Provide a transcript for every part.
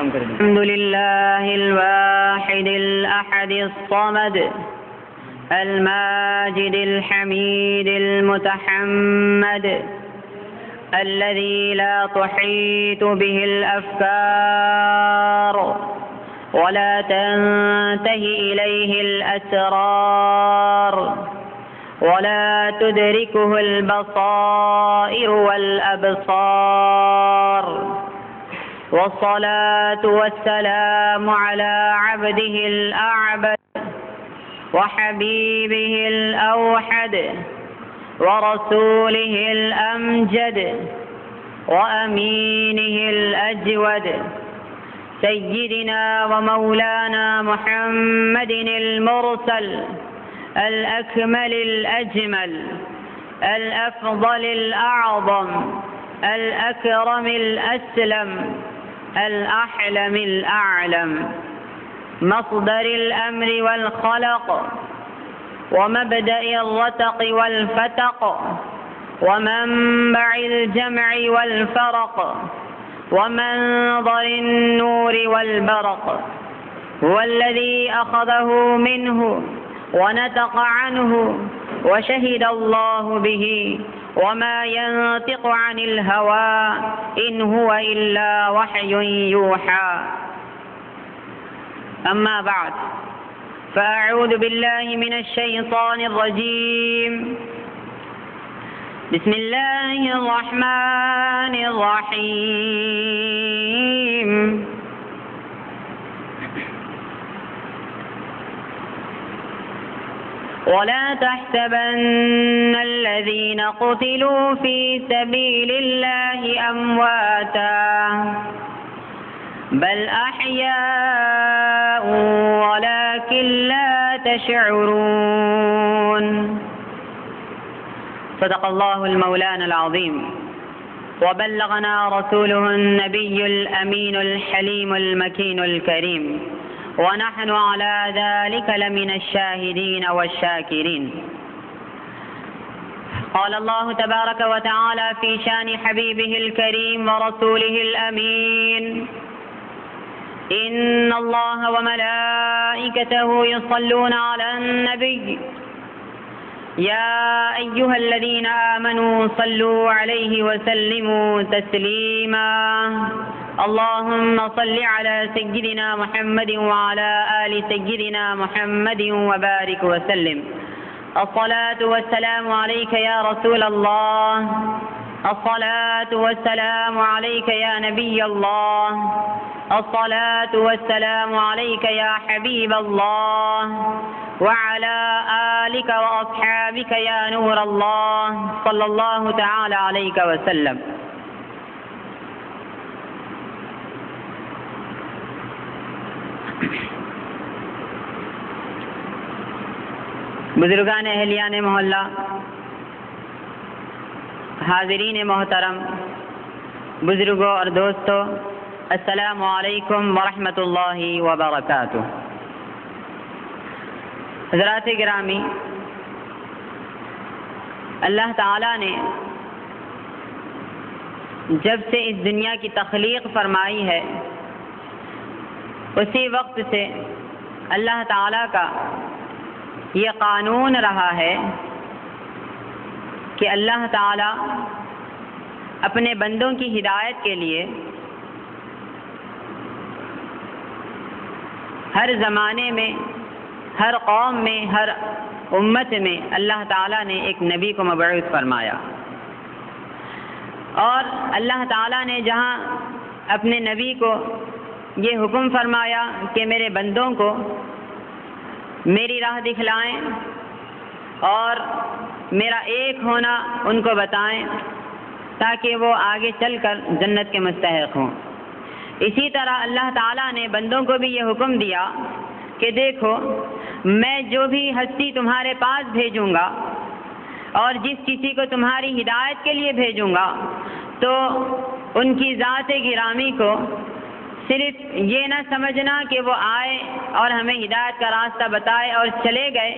کم کر دیں. الحمد للہ الواحد الأحد الصمد الماجد الحميد المتحمد الذي لا تحيط به الأفكار ولا تنتهي إليه الأسرار ولا تدركه البصائر والأبصار والصلاة والسلام على عبده الأعبد وحبيبه الأوحد ورسوله الأمجد وأمينه الأجود سيدنا ومولانا محمد المرسل الأكمل الأجمل الأفضل الأعظم الأكرم الأسلم الأحلم الأعلم مصدر الأمر والخلق ومبدأ الرتق والفتق ومنبع الجمع والفرق ومنظر النور والبرق هو الذي أخذه منه ونطق عنه وشهد الله به وما ينطق عن الهوى إن هو إلا وحي يوحى. أما بعد فأعوذ بالله من الشيطان الرجيم. بسم الله الرحمن الرحيم. ولا تحسبن الذين قتلوا في سبيل الله أمواتا بل أحياء ولكن لا تشعرون. صدق الله المولانا العظيم وبلغنا رسوله النبي الأمين الحليم المكين الكريم ونحن على ذلك لمن الشاهدين والشاكرين. قال الله تبارك وتعالى في شان حبيبه الكريم ورسوله الأمين: إن الله وملائكته يصلون على النبي يا أيها الذين آمنوا صلوا عليه وسلموا تسليما. اللهم صل على سيدنا محمد وعلى آل سيدنا محمد وبارك وسلم. الصلاة والسلام عليك يا رسول الله، الصلاة والسلام عليك يا نبي الله، الصلاة والسلام عليك يا حبيب الله، وعلى آلك وأصحابك يا نور الله صلى الله تعالى عليك وسلم. بزرگان اہلیان محلہ، حاضرین محترم، بزرگوں اور دوستوں، السلام علیکم ورحمۃ اللہ وبرکاتہ. حضرات گرامی، اللہ تعالیٰ نے جب سے اس دنیا کی تخلیق فرمائی ہے اسی وقت سے اللہ تعالیٰ کا یہ قانون رہا ہے کہ اللہ تعالیٰ اپنے بندوں کی ہدایت کے لیے ہر زمانے میں، ہر قوم میں، ہر امت میں اللہ تعالیٰ نے ایک نبی کو مبعوث فرمایا. اور اللہ تعالیٰ نے جہاں اپنے نبی کو یہ حکم فرمایا کہ میرے بندوں کو میری راہ دکھلائیں اور میرا ایک ہونا ان کو بتائیں تاکہ وہ آگے چل کر جنت کے مستحق ہوں، اسی طرح اللہ تعالیٰ نے بندوں کو بھی یہ حکم دیا کہ دیکھو میں جو بھی ہستی تمہارے پاس بھیجوں گا اور جس کسی کو تمہاری ہدایت کے لیے بھیجوں گا تو ان کی ذات گرامی کو صرف یہ نہ سمجھنا کہ وہ آئے اور ہمیں ہدایت کا راستہ بتائے اور چلے گئے،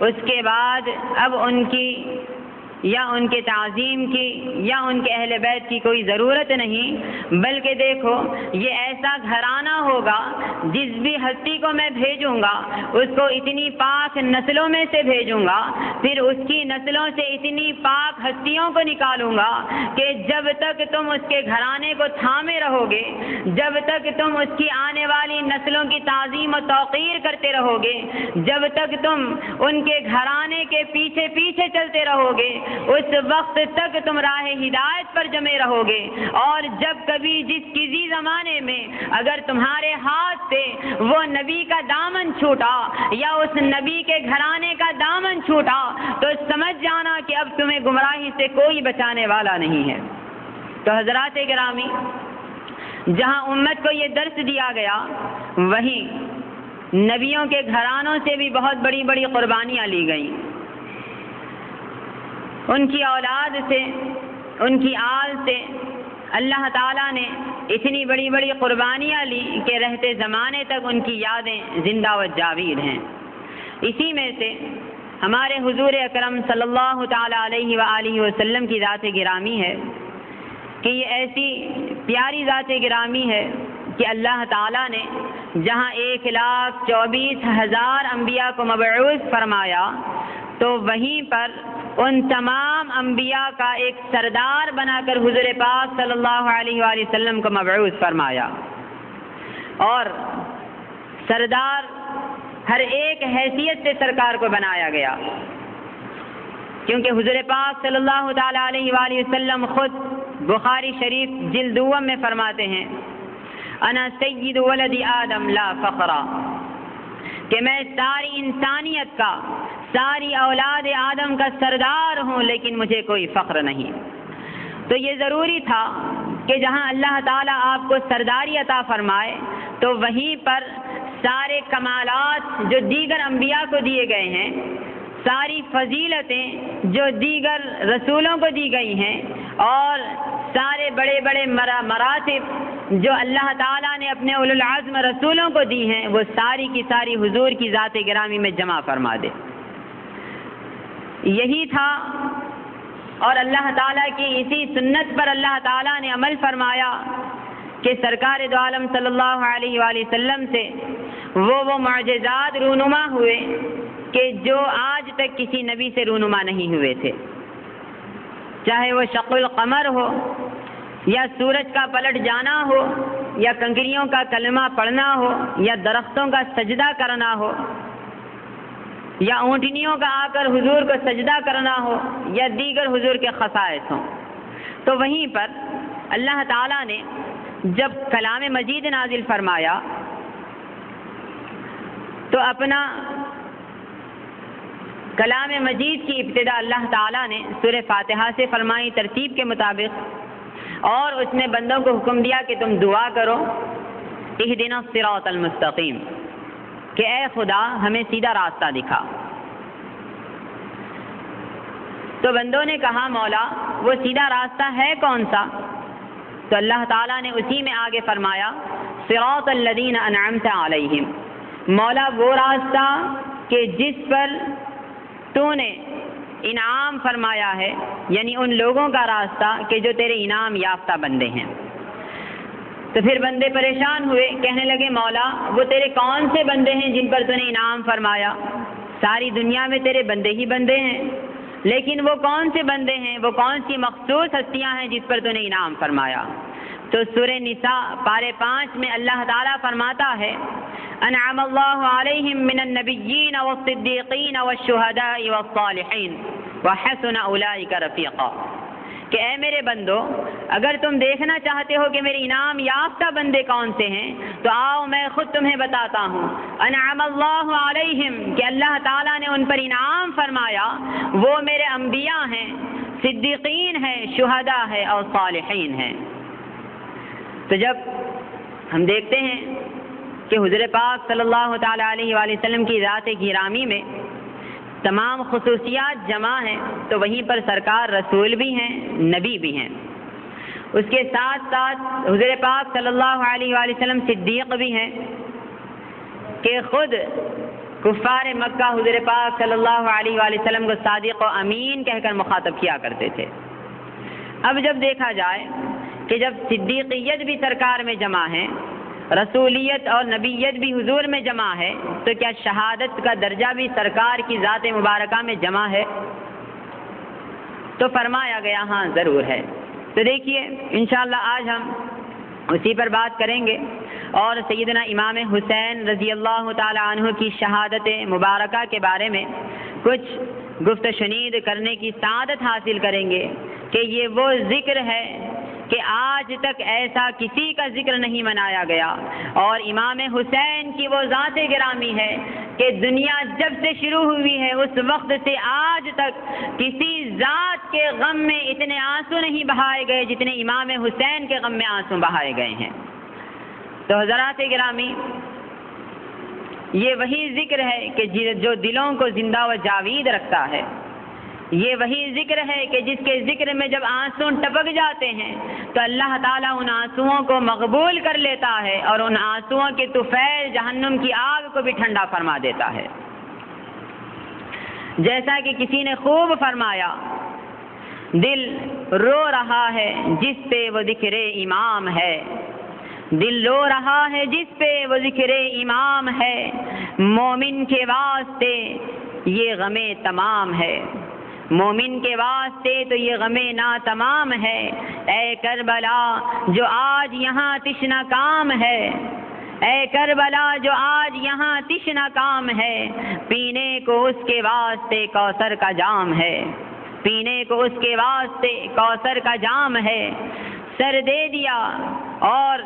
اس کے بعد اب ان کی یا ان کے تعظیم کی یا ان کے اہل بیت کی کوئی ضرورت نہیں، بلکہ دیکھو یہ ایسا گھرانہ ہوگا جس بھی ہستی کو میں بھیجوں گا اس کو اتنی پاک نسلوں میں سے بھیجوں گا، پھر اس کی نسلوں سے اتنی پاک ہستیوں کو نکالوں گا کہ جب تک تم اس کے گھرانے کو تھامے رہو گے، جب تک تم اس کی آنے والی نسلوں کی تعظیم و توقیر کرتے رہو گے، جب تک تم ان کے گھرانے کے پیچھے پیچھے چلتے رہو گے، اس وقت تک تم راہ ہدایت پر جمے رہو گے۔ اور جب کبھی جس کسی زمانے میں اگر تمہارے ہاتھ سے وہ نبی کا دامن چھوٹا یا اس نبی کے گھرانے کا دامن چھوٹا تو سمجھ جانا کہ اب تمہیں گمراہی سے کوئی بچانے والا نہیں ہے۔ تو حضرات گرامی، جہاں امت کو یہ درس دیا گیا وہیں نبیوں کے گھرانوں سے بھی بہت بڑی بڑی قربانیاں لی گئیں، ان کی اولاد سے، ان کی آل سے اللہ تعالیٰ نے اتنی بڑی بڑی قربانیاں لی کہ رہتے زمانے تک ان کی یادیں زندہ و جاوید ہیں۔ اسی میں سے ہمارے حضور اکرم صلی اللہ تعالیٰ علیہ وآلہ وسلم کی ذات گرامی ہے کہ یہ ایسی پیاری ذات گرامی ہے کہ اللہ تعالیٰ نے جہاں 1,24,000 انبیاء کو مبعوث فرمایا تو وہیں پر ان تمام انبیاء کا ایک سردار بنا کر حضور پاک صلی اللہ علیہ وآلہ وسلم کو مبعوث فرمایا، اور سردار ہر ایک حیثیت سے سرکار کو بنایا گیا، کیونکہ حضور پاک صلی اللہ تعالیٰ علیہ وآلہ وسلم خود بخاری شریف جلد اوم میں فرماتے ہیں انا سید ولد آدم لا فخرا، کہ میں ساری انسانیت کا، ساری اولاد آدم کا سردار ہوں لیکن مجھے کوئی فخر نہیں۔ تو یہ ضروری تھا کہ جہاں اللہ تعالیٰ آپ کو سرداری عطا فرمائے تو وہیں پر سارے کمالات جو دیگر انبیاء کو دیے گئے ہیں، ساری فضیلتیں جو دیگر رسولوں کو دی گئی ہیں، اور سارے بڑے بڑے مراتب جو اللہ تعالیٰ نے اپنے اولو العزم رسولوں کو دی ہیں، وہ ساری کی ساری حضور کی ذات گرامی میں جمع فرما دے۔ یہی تھا، اور اللہ تعالیٰ کی اسی سنت پر اللہ تعالیٰ نے عمل فرمایا کہ سرکار دو عالم صلی اللہ علیہ وآلہ وسلم سے وہ معجزات رونما ہوئے کہ جو آج تک کسی نبی سے رونما نہیں ہوئے تھے، چاہے وہ شق القمر ہو، یا سورج کا پلٹ جانا ہو، یا کنکریوں کا کلمہ پڑھنا ہو، یا درختوں کا سجدہ کرنا ہو، یا اونٹنیوں کا آ کر حضور کو سجدہ کرنا ہو، یا دیگر حضور کے خصائص ہوں۔ تو وہیں پر اللہ تعالیٰ نے جب کلام مجید نازل فرمایا تو اپنا کلام مجید کی ابتدا اللہ تعالیٰ نے سورہ فاتحہ سے فرمائی ترتیب کے مطابق، اور اس نے بندوں کو حکم دیا کہ تم دعا کرو اہدنا الصراط المستقیم، کہ اے خدا ہمیں سیدھا راستہ دکھا۔ تو بندوں نے کہا مولا وہ سیدھا راستہ ہے کون سا؟ تو اللہ تعالیٰ نے اسی میں آگے فرمایا صراط الذین انعمت علیہم، مولا وہ راستہ کہ جس پر تو نے انعام فرمایا ہے، یعنی ان لوگوں کا راستہ کہ جو تیرے انعام یافتہ بندے ہیں۔ تو پھر بندے پریشان ہوئے، کہنے لگے مولا وہ تیرے کون سے بندے ہیں جن پر تو نے انعام فرمایا؟ ساری دنیا میں تیرے بندے ہی بندے ہیں، لیکن وہ کون سے بندے ہیں، وہ کون سی مخصوص ہستیاں ہیں جس پر تو نے انعام فرمایا؟ تو سورہ نساء پارے 5 میں اللہ تعالیٰ فرماتا ہے انعم اللہ علیہم من النبیین والصدیقین والشہداء والصالحین وحسن اولئک رفیقا، کہ اے میرے بندو اگر تم دیکھنا چاہتے ہو کہ میرے انعام یافتہ بندے کون سے ہیں تو آؤ میں خود تمہیں بتاتا ہوں۔ انعم اللہ علیہم، کہ اللہ تعالیٰ نے ان پر انعام فرمایا، وہ میرے انبیاء ہیں، صدیقین ہیں، شہداء ہیں اور صالحین ہیں۔ تو جب ہم دیکھتے ہیں کہ حضور پاک صلی اللہ تعالیٰ علیہ وآلہ وسلم کی ذات گرامی میں تمام خصوصیات جمع ہیں تو وہیں پر سرکار رسول بھی ہیں، نبی بھی ہیں۔ اس کے ساتھ ساتھ حضور پاک صلی اللہ علیہ وآلہ وسلم صدیق بھی ہیں کہ خود کفار مکہ حضور پاک صلی اللہ علیہ وآلہ وسلم کو صادق و امین کہہ کر مخاطب کیا کرتے تھے۔ اب جب دیکھا جائے کہ جب صدیقیت بھی سرکار میں جمع ہے، رسولیت اور نبیت بھی حضور میں جمع ہے، تو کیا شہادت کا درجہ بھی سرکار کی ذات مبارکہ میں جمع ہے؟ تو فرمایا گیا ہاں ضرور ہے۔ تو دیکھیے انشاءاللہ آج ہم اسی پر بات کریں گے اور سیدنا امام حسین رضی اللہ تعالی عنہ کی شہادت مبارکہ کے بارے میں کچھ گفت و شنید کرنے کی سعادت حاصل کریں گے کہ یہ وہ ذکر ہے کہ آج تک ایسا کسی کا ذکر نہیں منایا گیا، اور امام حسین کی وہ ذات گرامی ہے کہ دنیا جب سے شروع ہوئی ہے اس وقت سے آج تک کسی ذات کے غم میں اتنے آنسو نہیں بہائے گئے جتنے امام حسین کے غم میں آنسو بہائے گئے ہیں۔ تو حضرات گرامی، یہ وہی ذکر ہے کہ جو دلوں کو زندہ و جاوید رکھتا ہے، یہ وہی ذکر ہے کہ جس کے ذکر میں جب آنسو ٹپک جاتے ہیں تو اللہ تعالیٰ ان آنسوؤں کو مقبول کر لیتا ہے اور ان آنسوؤں کے طفیل جہنم کی آگ کو بھی ٹھنڈا فرما دیتا ہے۔ جیسا کہ کسی نے خوب فرمایا، دل رو رہا ہے جس پہ وہ ذکر امام ہے، دل رو رہا ہے جس پہ وہ ذکر امام ہے، مومن کے واسطے یہ غم تمام ہے، مومن کے واسطے تو یہ غم نا تمام ہے۔ اے کربلا جو آج یہاں تشنا کام ہے، اے کربلا جو آج یہاں تشنا کام ہے، پینے کو اس کے واسطے کوثر کا جام ہے، پینے کو اس کے واسطے کوثر کا جام ہے۔ سر دے دیا اور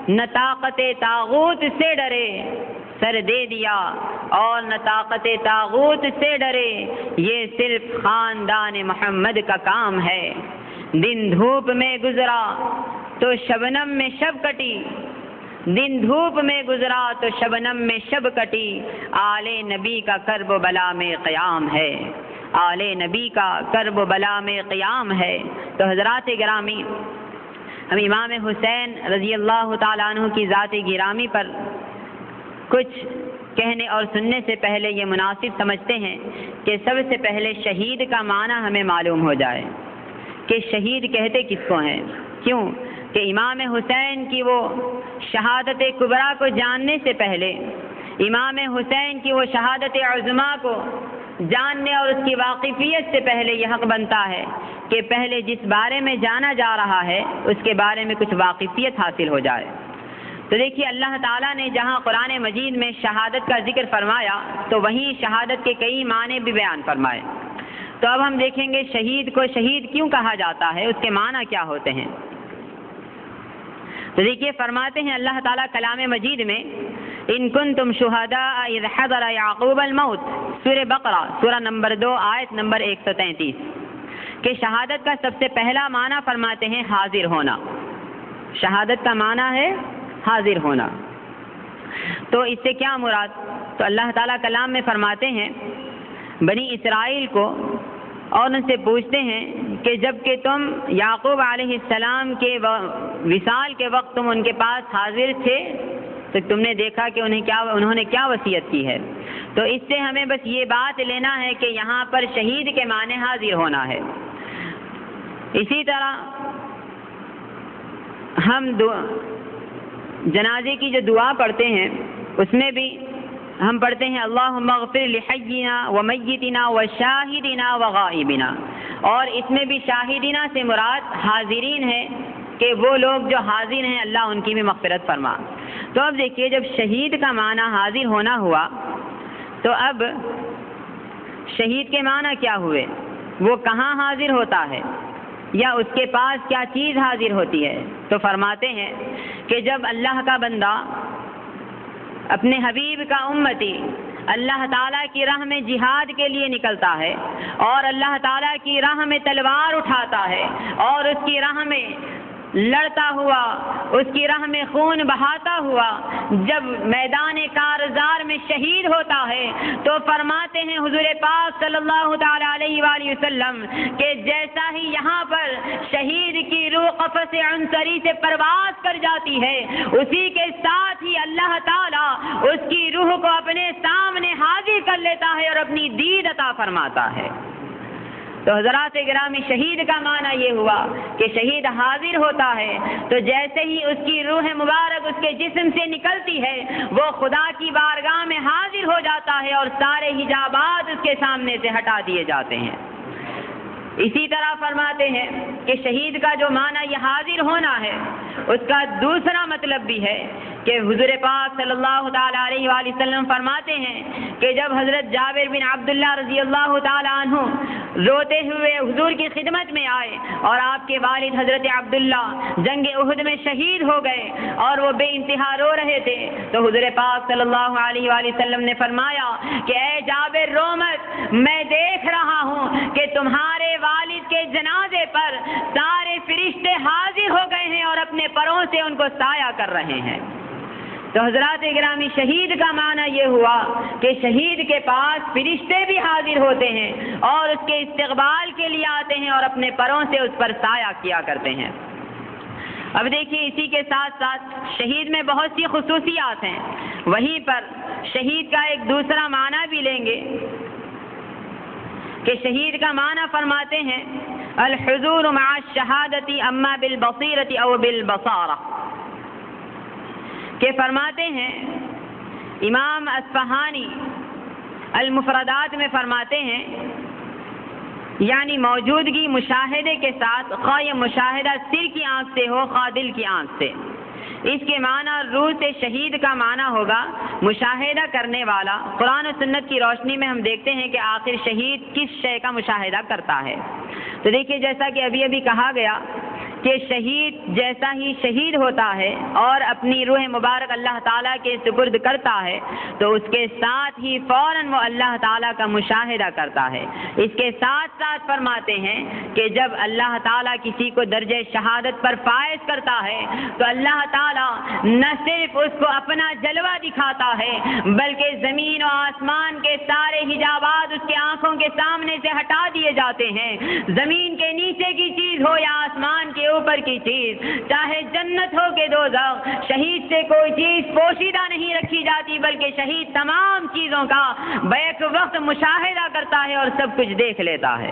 نہ طاقت طاغوت سے ڈرے، سر دے دیا اور نہ طاقت طاغوت سے ڈرے، یہ صرف خاندان محمد کا کام ہے۔ دن دھوپ میں گزرا تو شبنم میں شب کٹی، دن دھوپ میں گزرا تو شبنم میں شب کٹی، آل نبی کا کرب و بلا میں قیام ہے، آل نبی کا کرب و بلا میں قیام ہے۔ تو حضرات گرامی، ہم امام حسین رضی اللہ تعالیٰ عنہ کی ذات گرامی پر کچھ کہنے اور سننے سے پہلے یہ مناسب سمجھتے ہیں کہ سب سے پہلے شہید کا معنی ہمیں معلوم ہو جائے کہ شہید کہتے کس کو ہیں۔ کیوں کہ امام حسین کی وہ شہادت کبریٰ کو جاننے سے پہلے، امام حسین کی وہ شہادت عظمیٰ کو جاننے اور اس کی واقفیت سے پہلے یہ حق بنتا ہے کہ پہلے جس بارے میں جانا جا رہا ہے اس کے بارے میں کچھ واقفیت حاصل ہو جائے۔ تو دیکھیے اللہ تعالیٰ نے جہاں قرآن مجید میں شہادت کا ذکر فرمایا تو وہیں شہادت کے کئی معنی بھی بیان فرمائے۔ تو اب ہم دیکھیں گے شہید کو شہید کیوں کہا جاتا ہے، اس کے معنی کیا ہوتے ہیں۔ تو دیکھیے فرماتے ہیں اللہ تعالیٰ کلام مجید میں، ان کنتم شہداء اذ حضر یعقوب الموت، سورہ بقرہ سورہ نمبر 2 آیت نمبر 133، کہ شہادت کا سب سے پہلا معنی فرماتے ہیں حاضر ہونا۔ شہادت کا معنی ہے حاضر ہونا۔ تو اس سے کیا مراد؟ تو اللہ تعالیٰ کلام میں فرماتے ہیں بنی اسرائیل کو اور ان سے پوچھتے ہیں کہ جب کہ تم یعقوب علیہ السلام کے وصال کے وقت تم ان کے پاس حاضر تھے تو تم نے دیکھا کہ انہوں نے کیا وصیت کی ہے۔ تو اس سے ہمیں بس یہ بات لینا ہے کہ یہاں پر شہید کے معنی حاضر ہونا ہے۔ اسی طرح ہم جنازے کی جو دعا پڑھتے ہیں اس میں بھی ہم پڑھتے ہیں اللہم اغفر لحینا ومیتنا وشاہدنا وغائبنا، اور اس میں بھی شاہدنا سے مراد حاضرین ہے کہ وہ لوگ جو حاضر ہیں اللہ ان کی بھی مغفرت فرما۔ تو اب دیکھیے جب شہید کا معنی حاضر ہونا ہوا تو اب شہید کے معنی کیا ہوئے؟ وہ کہاں حاضر ہوتا ہے یا اس کے پاس کیا چیز حاضر ہوتی ہے؟ تو فرماتے ہیں کہ جب اللہ کا بندہ اپنے حبیب کا امتی اللہ تعالیٰ کی راہ میں جہاد کے لیے نکلتا ہے اور اللہ تعالیٰ کی راہ میں تلوار اٹھاتا ہے اور اس کی راہ میں لڑتا ہوا، اس کی راہ میں خون بہاتا ہوا جب میدان کارزار میں شہید ہوتا ہے تو فرماتے ہیں حضور پاک صلی اللہ تعالی علیہ وآلہ وسلم کہ جیسا ہی یہاں پر شہید کی روح قفس عنصری سے پرواز کر جاتی ہے، اسی کے ساتھ ہی اللہ تعالیٰ اس کی روح کو اپنے سامنے حاضر کر لیتا ہے اور اپنی دید عطا فرماتا ہے۔ تو حضرات گرامی، شہید کا معنی یہ ہوا کہ شہید حاضر ہوتا ہے تو جیسے ہی اس کی روح مبارک اس کے جسم سے نکلتی ہے وہ خدا کی بارگاہ میں حاضر ہو جاتا ہے اور سارے حجابات اس کے سامنے سے ہٹا دیے جاتے ہیں۔ اسی طرح فرماتے ہیں کہ شہید کا جو معنی یہ حاضر ہونا ہے، اس کا دوسرا مطلب بھی ہے کہ حضور پاک صلی اللہ تعالی علیہ وآلہ وسلم فرماتے ہیں کہ جب حضرت جابر بن عبداللہ رضی اللہ تعالی عنہ روتے ہوئے حضور کی خدمت میں آئے اور آپ کے والد حضرت عبداللہ جنگ احد میں شہید ہو گئے اور وہ بے انتہا رو رہے تھے، تو حضور پاک صلی اللہ علیہ وآلہ وسلم نے فرمایا کہ اے جابر رو مت، میں دیکھ رہا ہوں کہ تمہارے والد کے جنازے پر سارے فرشتے حاضر ہو گئے ہیں اور اپنے پروں سے ان کو سایہ کر رہے ہیں۔ تو حضرات گرامی، شہید کا معنی یہ ہوا کہ شہید کے پاس فرشتے بھی حاضر ہوتے ہیں اور اس کے استقبال کے لیے آتے ہیں اور اپنے پروں سے اس پر سایہ کیا کرتے ہیں۔ اب دیکھیے، اسی کے ساتھ ساتھ شہید میں بہت سی خصوصیات ہیں، وہیں پر شہید کا ایک دوسرا معنی بھی لیں گے کہ شہید کا معنی فرماتے ہیں الحضور مع الشہادت اما بالبصیرۃ او بالبصارہ، کہ فرماتے ہیں امام اصفہانی المفردات میں فرماتے ہیں یعنی موجودگی مشاہدے کے ساتھ، خواہ یہ مشاہدہ سر کی آنکھ سے ہو خواہ دل کی آنکھ سے۔ اس کے معنی روح سے شہید کا معنی ہوگا مشاہدہ کرنے والا۔ قرآن و سنت کی روشنی میں ہم دیکھتے ہیں کہ آخر شہید کس شے کا مشاہدہ کرتا ہے۔ تو دیکھیے، جیسا کہ ابھی کہا گیا کہ شہید جیسا ہی شہید ہوتا ہے اور اپنی روح مبارک اللہ تعالیٰ کے سپرد کرتا ہے تو اس کے ساتھ ہی فوراً وہ اللہ تعالیٰ کا مشاہدہ کرتا ہے۔ اس کے ساتھ ساتھ فرماتے ہیں کہ جب اللہ تعالیٰ کسی کو درجہ شہادت پر فائز کرتا ہے تو اللہ تعالیٰ نہ صرف اس کو اپنا جلوہ دکھاتا ہے بلکہ زمین و آسمان کے سارے حجابات اس کے آنکھوں کے سامنے سے ہٹا دیے جاتے ہیں۔ زمین کے نیچے کی چیز ہو یا آسمان کے اوپر کی چیز، چاہے جنت ہو کہ دوزخ، شہید سے کوئی چیز پوشیدہ نہیں رکھی جاتی بلکہ شہید تمام چیزوں کا بیک وقت مشاہدہ کرتا ہے اور سب کچھ دیکھ لیتا ہے،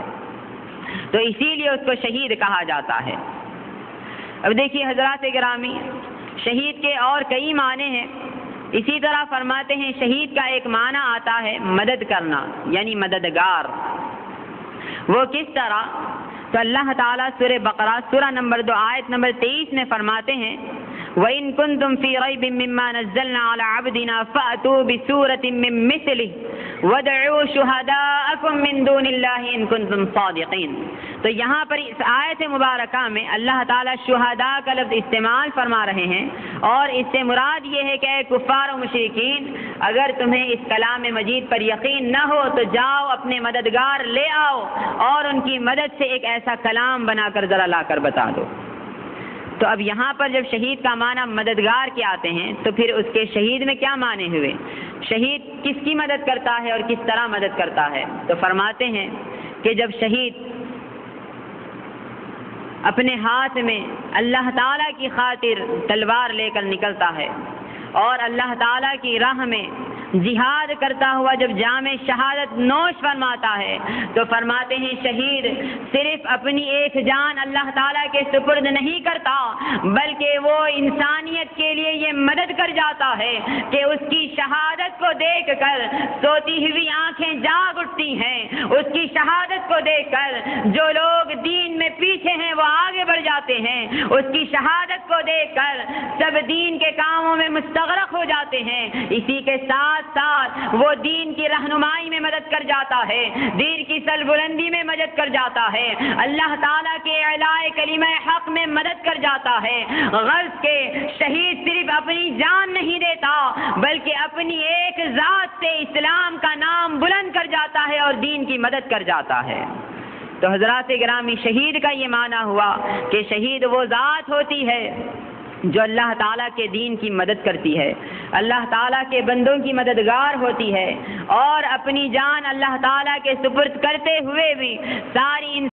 تو اسی لیے اس کو شہید کہا جاتا ہے۔ اب دیکھیے حضرات گرامی، شہید کے اور کئی معنی ہیں۔ اسی طرح فرماتے ہیں شہید کا ایک معنی آتا ہے مدد کرنا، یعنی مددگار۔ وہ کس طرح؟ تو اللہ تعالیٰ سورہ بقرہ سورہ نمبر 2 آیت نمبر 23 میں فرماتے ہیں وَإِن كُنتُمْ فِي رَيْبٍ مِّمَّا نَزَّلْنَا عَلَىٰ عَبْدِنَا فَأْتُوا بِسُورَةٍ مِّن مِّثْلِهِ وَادْعُوا شُهَدَاءَكُم مِّن دُونِ اللَّهِ إِن كُنتُمْ صَادِقِينَ۔ تو یہاں پر اس آیت مبارکہ میں اللہ تعالیٰ شہداء کا لفظ استعمال فرما رہے ہیں اور اس سے مراد یہ ہے کہ اے کفار و مشرکین، اگر تمہیں اس کلام مجید پر یقین نہ ہو تو جاؤ اپنے مددگار لے آؤ اور ان کی مدد سے ایک ایسا کلام بنا کر ذرا لا کر بتا دو۔ تو اب یہاں پر جب شہید کا معنی مددگار کے آتے ہیں تو پھر اس کے شہید میں کیا معنی ہوئے؟ شہید کس کی مدد کرتا ہے اور کس طرح مدد کرتا ہے؟ تو فرماتے ہیں کہ جب شہید اپنے ہاتھ میں اللہ تعالیٰ کی خاطر تلوار لے کر نکلتا ہے اور اللہ تعالیٰ کی راہ میں جہاد کرتا ہوا جب جام شہادت نوش فرماتا ہے تو فرماتے ہیں شہید صرف اپنی ایک جان اللہ تعالیٰ کے سپرد نہیں کرتا بلکہ وہ انسانیت کے لیے یہ مدد کر جاتا ہے کہ اس کی شہادت کو دیکھ کر سوتی ہوئی آنکھیں جاگ اٹھتی ہیں، اس کی شہادت کو دیکھ کر جو لوگ دین میں پیچھے ہیں وہ آگے بڑھ جاتے ہیں، اس کی شہادت کو دیکھ کر سب دین کے کاموں میں مستغرق ہو جاتے ہیں۔ اسی کے ساتھ وہ دین کی رہنمائی میں مدد کر جاتا ہے، دین کی سربلندی میں مدد کر جاتا ہے، اللہ تعالیٰ کے اعلاء کلمہ حق میں مدد کر جاتا ہے۔ غرض کے شہید صرف اپنی جان نہیں دیتا بلکہ اپنی ایک ذات سے اسلام کا نام بلند کر جاتا ہے اور دین کی مدد کر جاتا ہے۔ تو حضرات گرامی شہید کا یہ معنی ہوا کہ شہید وہ ذات ہوتی ہے جو اللہ تعالیٰ کے دین کی مدد کرتی ہے، اللہ تعالیٰ کے بندوں کی مددگار ہوتی ہے، اور اپنی جان اللہ تعالیٰ کے سپرد کرتے ہوئے بھی ساری